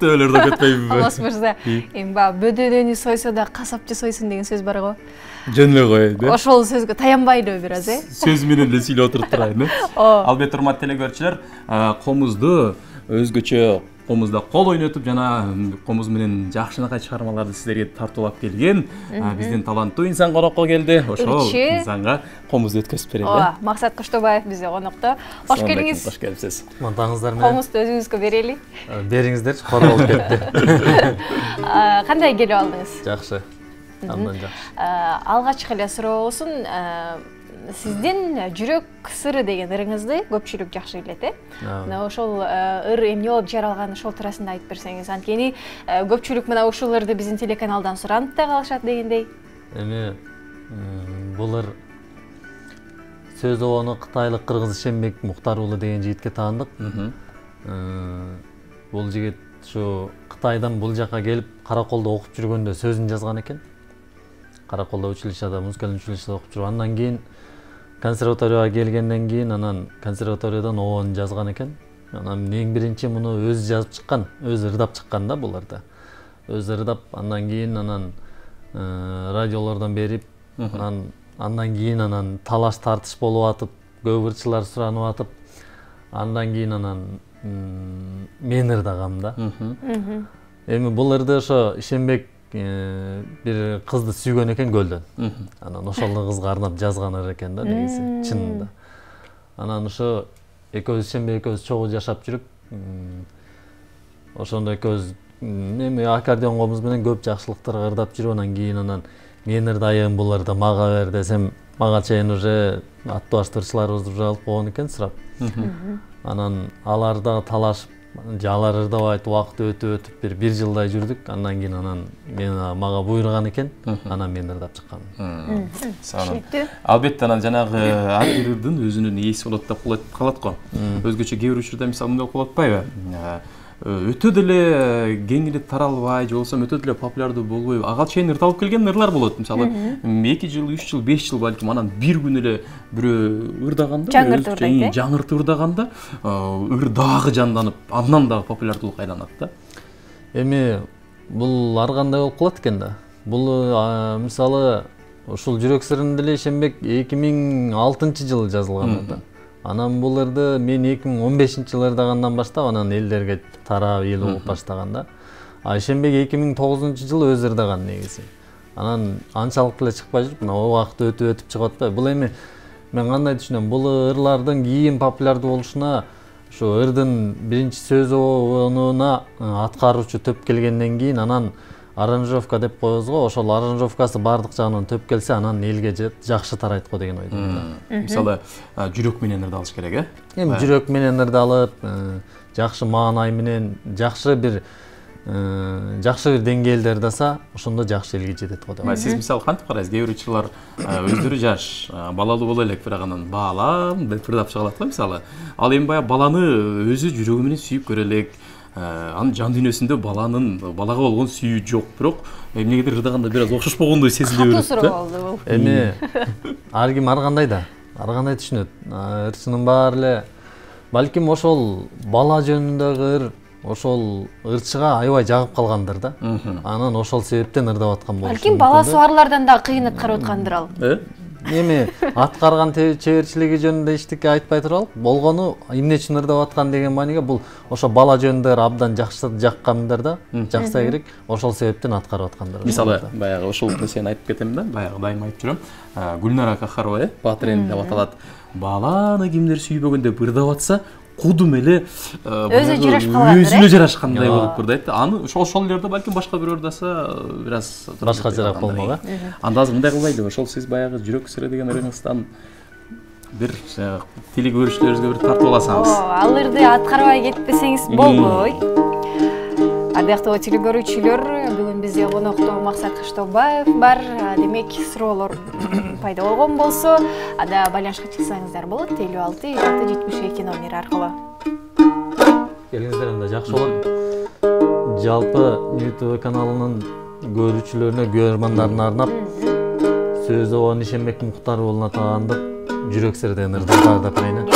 Өлөрдө кетпейби? Алас мырза, эми баягы бөдөнөнү сойсо да касапчы сойсун деген сөз бар го. Жөн эле коет, Ошол сөзгө таянбайлы бир аз, Сөз менен эле сүйлөп отуруп турайын, Албетте, урматтуу телекөрүүчүлөр, комузду өзгөчө комузда кол ойнотуп жана комуз менен жакшынакай чыгармаларды сиздерге тартуулап келген биздин таланттуу инсан конокко келди. Ошол инсанга комузду өткөзүп берели. Максат Кыштообаев бизде конокто. Кош келиңиз. Кош келипсиз. Мантаңыздар менен. Комузду өзүңүзгө берели. Бериңиздерчи, кор болуп кетти. Кандай келип алдыңыз? Жакшы. Андан жакшы. Алгачкы эле суроо болсун. Сиздин жүрөк сыры деген ырыңызды көпчүлүк жакшы билет, Ошол ыр эмне болуп жаралган ошол туурасында айтып берсеңиз, анткени көпчүлүк мына ушул ырды биздин телеканалдан суранып да калышат дегендей. Эми бул ыр сөз обону кытайлык Кыргыз Ишенбек Муктар уулу деген жигитке таандык. Бул жигит ушу Кытайдан бул жака келип Караколдо окуп жүргөндө сөзүн жазган экен. Караколдо училищада, музыкалык училищада окуп жүрүп, андан кийин консерваторияга келгенден кийин анан консерваториядан обонун жазган экен. Анан эң биринчи муну өзү жазып чыккан, өзү ырдап чыккан да буларды. Өзү ырдап, андан кийин радиолордон берип, андан кийин талаш тартыш болуп атып, көп ырчылар суранып атып, андан кийин мен ырдагам да. Эми бул ырды ошо Ишенбек бир кызды сүйгөн экен көлдөн. Анан ошол кызга арнап жазган ыр экен да, негизи, чынында. Анан ошо экөөбүз Ишенбек экөөбүз чогуу жашап жүрүп, ошондо экөөбүз эми аккордеон комуз менен көп жакшылыктарга ырдап жүрүп, анан кийин мен ырдайын бул ырды мага бер десем, мага чейин уже аттуу баштырчыларыбыз уже алып койгон экен сурап. Анан алар да талашып, алар ырдабайт, убакыт өтүп бир жылдай жүрдүк. Андан кийин мага буйруган экен, анан мен ырдап чыкканмын. Албетте, жанагы ар бир ырдын өзүнүн ээси болот деп калат го. Өзгөчө кээ бир учурда мисалы мындай болуп атпайбы? Өтө деле кең эле таралбай, же болбосо өтө деле популярдуу болбой, ага чейин ырдалып келген ырлар болот. Мисалы 2 жыл, 3 жыл, 5 жыл балким анан бир күн эле бирөө ырдаганда, жаңыртып ырдаганда, ыр дагы жанданып, андан дагы популярдуулукка айланат да. Эми бул ар кандай болуп калат экен да. Бул мисалы ушул жүрөк сырын деле Ишенбек 2006-жылы жазылган да. Анан бул ырды мен 2015-жылы ырдагандан баштап, анан элдерге тарап, эл угуп баштаган да. Ишенбек 2009-жылы өзү ырдаган негизи. Анан анчалык эле чыкпай жүрүп, мына убакыт өтүп чыгып атпайбы. Бул эми мен кандай түшүнөм, бул ырлардын кийин популярдуу болушуна ушу ырдын биринчи сөз обонуна аткаруучу төп келгенден кийин анан аранжировка деп коебуз го, ошол аранжировкасы бардык жагынан төп келсе, анан элге жакшы тарайт го деген ойдомун. Мисалы, жүрөк менен ырдалыш керек, Эми жүрөк менен ырдалып, жакшы маанай менен, жакшы бир деңгээлде ырдаса, ошондо жакшы элге жетет го деп. Сиз мисалы кантип карайсыз? Кээ бир учурлар өздөрү жаш, балалуу боло элек, бирок анан балам деп ырдап чыгалат го, мисалы. Ал эми баягы баланы өзү жүрөгү менен сүйүп көрө элек. Анын жан дүйнөсүндө балага болгон сүйүү жок, бирок эмнегедир ырдаганда бир аз окшошпогондой сезиле берет. Катуу суроо болду бул. Эми ар ким ар кандай да, ар кандай түшүнөт. Ырчынын баары эле балким ошол бала жөнүндөгү ыр ошол ырчыга аябай жагып калгандыр да. Анан ошол себептен ырдап аткан болушу. Балким баласы барлардан да кыйын аткарып аткандыр ал. Эми аткарган чеберчилиги жөнүндө эчтеке айтпай туралык. Болгону эмне үчүн ырдап аткан деген мааниге бул ошо бала жөнүндө абдан жакшы жаккандар да, жакса керек. Ошол себептен аткарып аткандар. Мисалы, баягы ошол нерсени айтып кетем да, баягы дайым айтып жүрөм. Гүлнара Кахарова, Батырен деп аталат. Баланы кимдир сүйбөгөн деп ырдап атса, кудум эле өзүнө жарашкандай болуп ырдайт. Аны ошол элерде балким башка бирөө ырдаса, бир аз башкачараак болмок, Анда азыр мындай кылбайлы, ошол сиз баягы жүрөк сыры деген ырыңыздан бир телекөрүүчүлөрүбүзгө бир тартып аласыңыз. Ал ырды аткарбай кетпесеңиз болбой. Ардактуу телекөрүүчүлөр, бүгүн бизде конокто Максат Кыштообаев бар. Демек, суроолор пайда болгон болсо, ада байланышка чыксаңыздар болот. 56 76 72 номери аркылуу. келиңиздер анда жакшы болот. Жалпы YouTube каналынын көрүүчүлөрүнө, көрөрмандарына арнап сөз обон Ишенбек Муктар уулуна таандык жүрөк сыр деген ырды баардап берейин.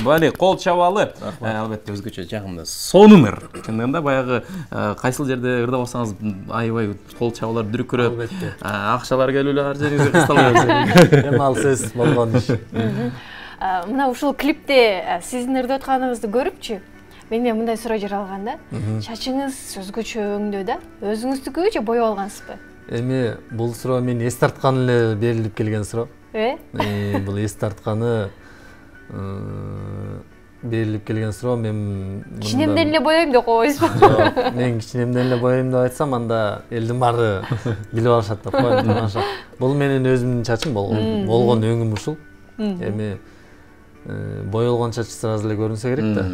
Бали кол чабалы. Албетте өзгөчө жагымда. Сонун ыр. Чындыгында баягы кайсыл жерде ырдап алсаңыз аябай кол чабалар дүркүрөп, акчалар келип эле ар жериңизге кысталып. Эми ал сөз болгон иш. Мына ушул клипте сиздин ырдап атканыңызды көрүпчү, менден мындай суроо жаралган да. Чачыңыз өзгөчө өңдө да, өзүңүздүкү же боеп алгансызбы? Эми бул суроо мен эс тарткан эле берилип келген суроо. Бул эс тартканы берилип келген суроо. Мен кичинемден эле боёйм деп койбойсузбу? Жок, мен кичинемден эле боёйм деп айтсам, анда элдин баары билип алышат деп коем. Бул менин өзүмдүн чачым болгон өңүм ушул. Эми боелгон чач сразу эле көрүнсө керек да.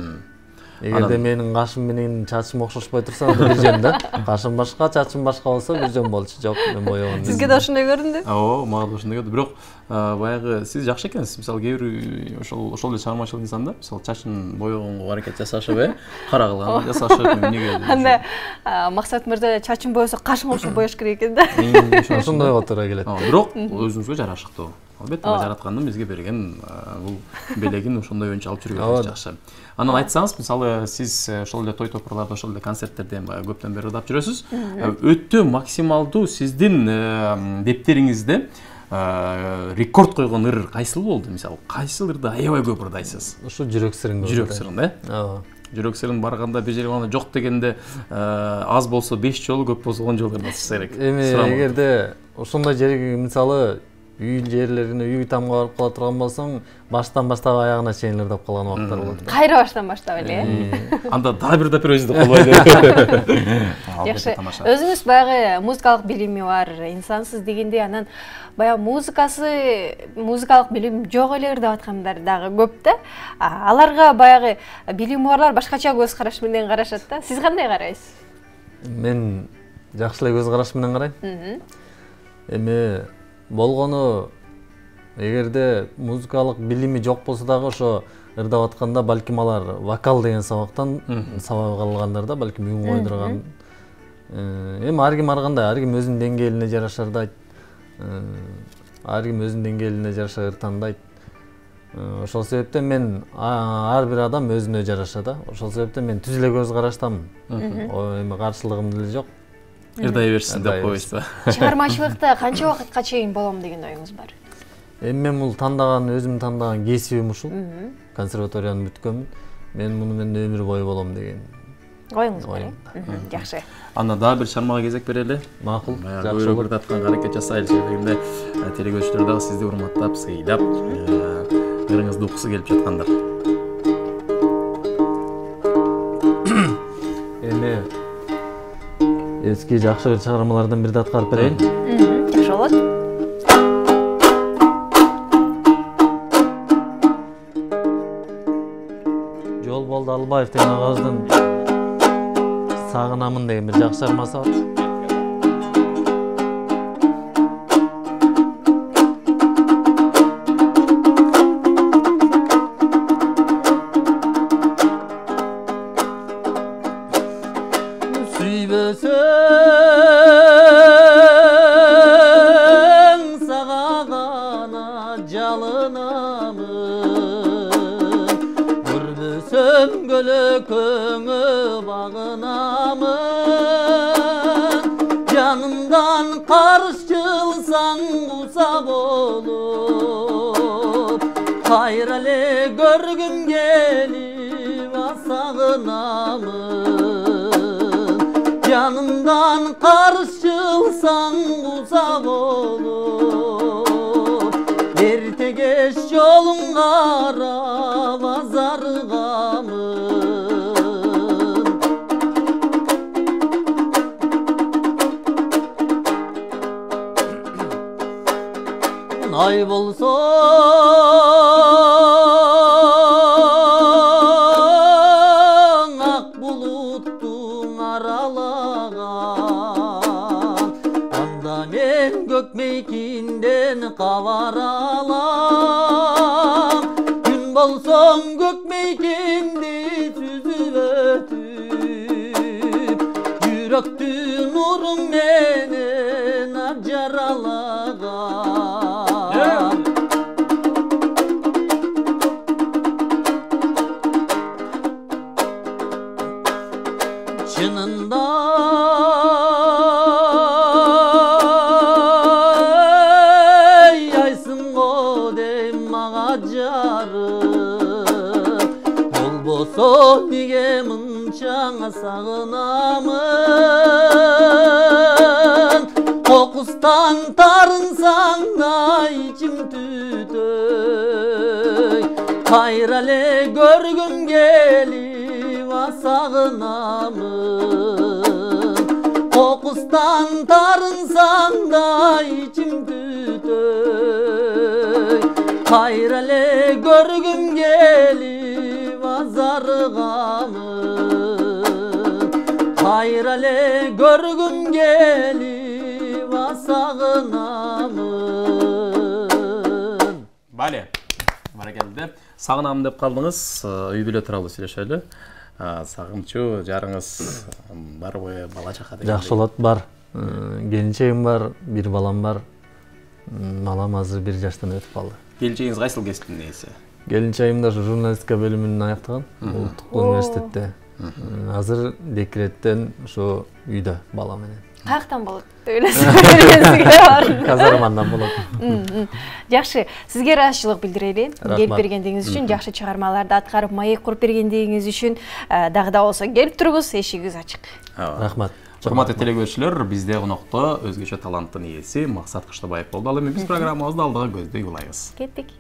Эгерде менин кашым менен чачым окшошпой турса, анда бир жөн да. Кашым башка, чачым башка болсо бир жөн болчу. Жок, мен боегон. Сизге да ошондой көрүндү? Мага да ошондой көрдү. Бирок баягы сиз жакшы экенсиз. Мисалы кээ бир ошол эле чыгармачыл инсан да, мисалы чачын боегонго аракет жасашып, кара кылган жасашып, эмнеге? Анда Максат мырза чачын боесо кашың окшоп боеш керек экен да. Ошондойго туура келет. Бирок өзүңүзгө жарашыктуу. Албетте жараткандын бизге берген бул белегин ошондой өнчө алып жүргөнүңүз жакшы. Анан айтсаңыз, мисалы сиз ошол эле той топурларда, ошол эле концерттерде көптөн бери ырдап жүрөсүз. Өтө максималдуу сиздин дептериңизде рекорд койгон ыр кайсыл болду? Мисалы, кайсыл ырды аябай көп ырдайсыз? Ушу жүрөк сырың. Жүрөк сырың да? Ооба. Жүрөк сырын барганда бир жерге жок дегенде аз болсо 5 жолу, көп болсо 10 жолу ырдасыз керек. Эми эгерде ошондой жерге мисалы үй жерлерине үй тамга барып кала турган болсоң, баштан баштап аягына чейин ырдап калган убактар болот. Кайра баштан баштап эле. Анда дагы бир допировизди колбойду. Жакшы. Өзүңүз баягы музыкалык билими бар инсансыз дегенде, анан баягы музыкалык билим жок эле ырдап аткандар дагы көп да. Аларга баягы билими барлар башкача көз караш менен карашат да. Сиз кандай карайсыз? Мен жакшы эле көз караш менен карайм. Эми болгону эгерде музыкалык билими жок болсо дагы ошо ырдап атканда балким алар вокал деген сабактан сабак алгандар да, балким үн койдурган. Эми ар ким ар кандай, ар ким өзүнүн деңгээлине жараша ырдайт. Ар ким өзүнүн деңгээлине жараша ыртандайт. Ошол себептен мен ар бир адам өзүнө жараша да. Ошол себептен мен түз эле көз караштамын. Эми каршылыгым деле жок. Ырдай берсин деп койсо. Чыгармачылыкта канча убакытка чейин болом деген оюңуз бар? Эми мен бул өзүм тандаган кесибим ушул. Консерваторияны бүткөнмүн. Мен муну менен өмүр бою болом деген оюңуз бар. Жакшы. Анда дагы бир чармага кезек берели. Макул. Жакшы болот. Ырдатканга аракет жасайлы дегенде телегөчтөр дагы сизди урматтап, сыйлап, ырыңызды уккусу келип жаткандар. Эми эски жакшы бир чыгармалардан бирди аткарып берейин. Жакшы болот. Жолболду Албаев деген агабыздын Сагынамын деген бир жакшы чыгармасы бар. Kayrale görgüm gelip sağınamın Yanımdan karşılsan uzak olup Erte geç yolun kara vazargamın Ay bolson ak buluttun aralagan Anda men gökmeykinden kavaralam Gün bolson gökmeykindi süzüp ötüp Yürektü nurun menen acaralagan Çınında yaysın o deyim ağacarım Olboso nige mınçana sağınamın Kokustan tarınsan da içim tütөй Kayrale görgüm gelip sağınamın Kokustan tarınsan da içim tütөй Kayrale görgüm gelip azargamın Kayrale görgüm gelip sağınamın Bale. Bana geldi. Sağınamın деп калдыңыз. Үй бүлө тууралуу сүйлөшөлү. Сагынчу жарыңыз барбы, бала чака деген? Жакшы болот, бар. Келинчегим бар, бир балам бар. Балам азыр 1 жаштан өтүп калды. Келинчегиңиз кайсыл кесиптин ээси? Келинчегим да журналистика бөлүмүн аяктаган, Улуттук университетте. Азыр декреттен ошо үйдө бала менен. Каяктан болот деп ойлойсуз? Казармандан болот. Жакшы, сизге ыраазычылык билдирели. Келип бергендигиңиз үчүн, жакшы чыгармаларды аткарып, маек куруп бергендигиңиз үчүн дагы да болсо келип туруңуз, эшигиңиз ачык. Рахмат. Урматтуу телекөрүүчүлөр, бизде конокто өзгөчө таланттын ээси Максат Кыштабаев болду. Ал эми биз программабызды алдыга көздөй улайбыз. Кеттик.